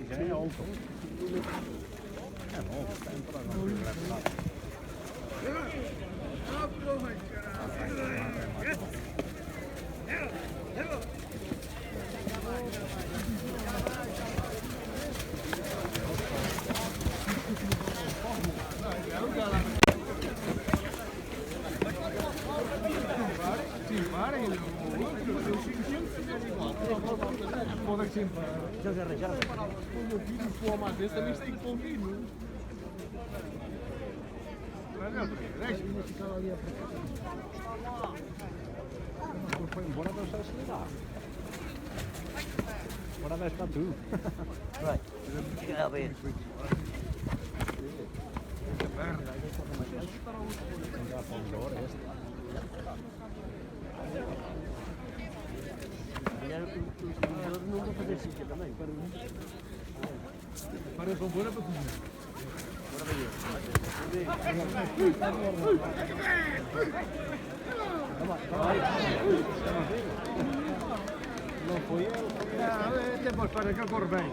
Já é alto. É novo, está entrando. Já se arranjaram? O filho for uma vez também tem que pôr o vinho. Foi embora da facilidade. Agora vai estar tudo. Vai. Fica bem. Já para onde hora este? Os não vão fazer sítio também. Para com boa para comer. Não foi ele. Depois para que eu corro bem.